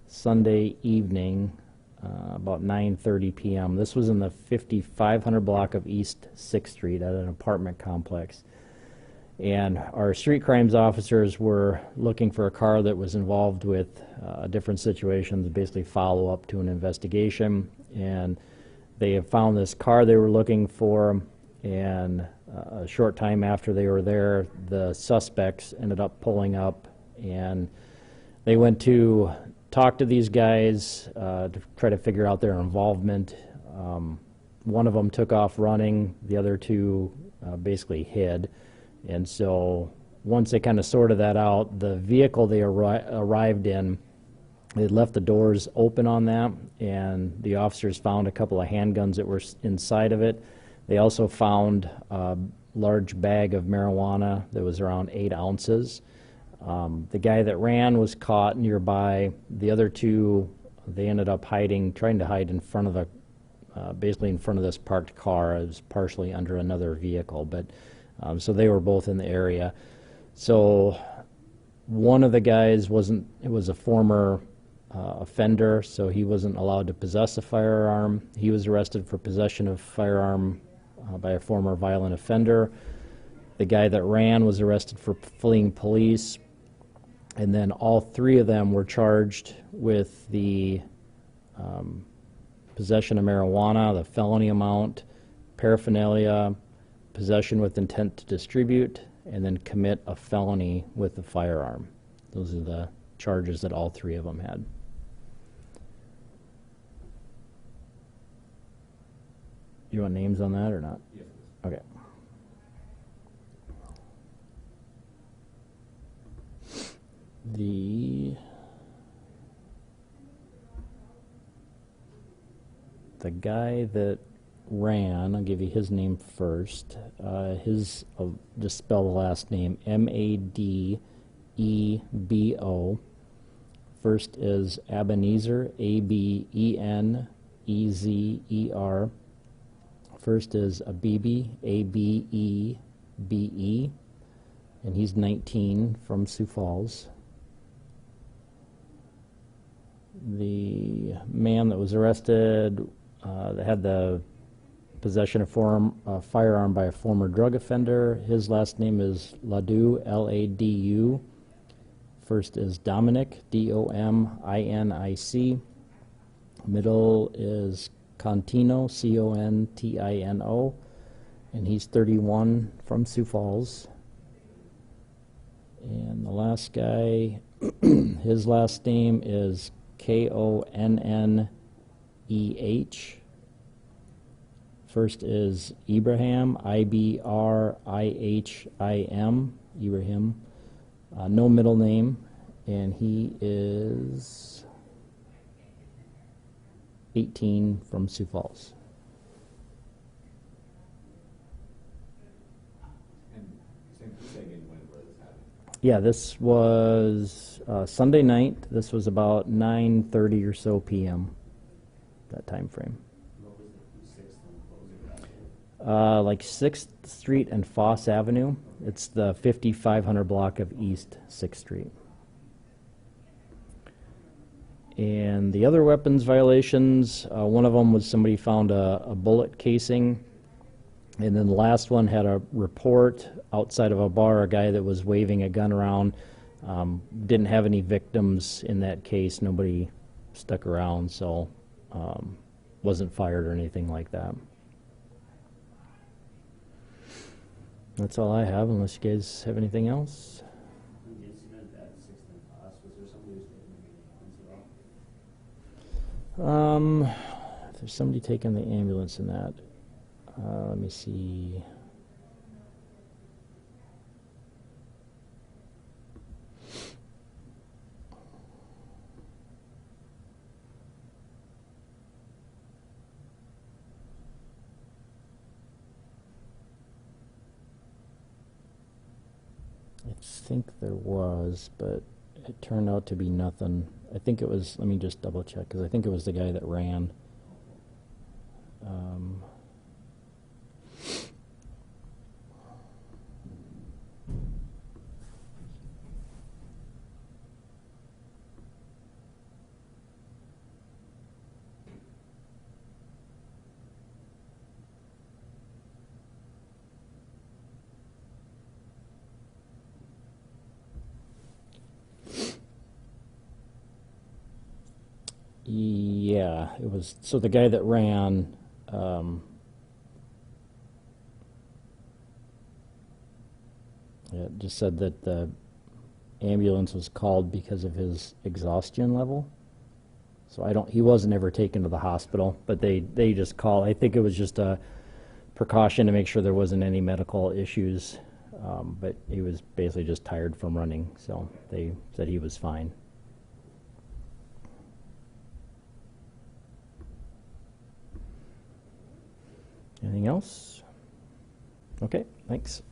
Sunday evening, about 9:30 p.m. This was in the 5500 block of East 6th Street at an apartment complex. And our street crimes officers were looking for a car that was involved with different situations, basically follow up to an investigation. And they have found this car they were looking for, and a short time after they were there, the suspects ended up pulling up, and they went to talk to these guys to try to figure out their involvement. One of them took off running, the other two basically hid. And so once they kind of sorted that out, the vehicle they arrived in, they left the doors open on that, and the officers found a couple of handguns that were inside of it. They also found a large bag of marijuana that was around 8 ounces. The guy that ran was caught nearby. The other two, they ended up trying to hide in front of the, basically in front of this parked car. It was partially under another vehicle, but so they were both in the area. So one of the guys was a former offender, so he wasn't allowed to possess a firearm. He was arrested for possession of firearm by a former violent offender. The guy that ran was arrested for fleeing police. And then all 3 of them were charged with the possession of marijuana, the felony amount, paraphernalia, possession with intent to distribute, and then commit a felony with a firearm. Those are the charges that all 3 of them had. You want names on that or not? Yes. Okay. The guy that ran, I'll give you his name first. I'll just spell the last name, Madebo. First is Ebenezer, Abenezer. First is Abebe, Abebe, and he's 19 from Sioux Falls. The man that was arrested that had the possession of firearm by a former drug offender. His last name is Ladu, Ladu. First is Dominic, Dominic. Middle is Contino, Contino, and he's 31 from Sioux Falls. And the last guy, his last name is Konneh. First is Ibrahim, Ibrahim, Ibrahim. No middle name, and he is 18 from Sioux Falls. And say again when this happened? Yeah, this was Sunday night. This was about 9:30 or so p.m. that time frame. What was the 6th and closing? Like 6th Street and Foss Avenue. It's the 5500 block of East 6th Street. And the other weapons violations, one of them was somebody found a bullet casing. And then the last one had a report outside of a bar, a guy that was waving a gun around. Didn't have any victims in that case. Nobody stuck around, so wasn't fired or anything like that. That's all I have, unless you guys have anything else. The incident at 6th and Foss, was there somebody who was taking the ambulance at all? If there's somebody taking the ambulance in that, let me see. I think there was, but it turned out to be nothing. I think it was, let me just double check, because I think it was the guy that ran. Yeah, it was, so the guy that ran, it just said that the ambulance was called because of his exhaustion level. So he wasn't ever taken to the hospital, but they just called. I think it was just a precaution to make sure there wasn't any medical issues. But he was basically just tired from running, so they said he was fine. Anything else? Okay, thanks.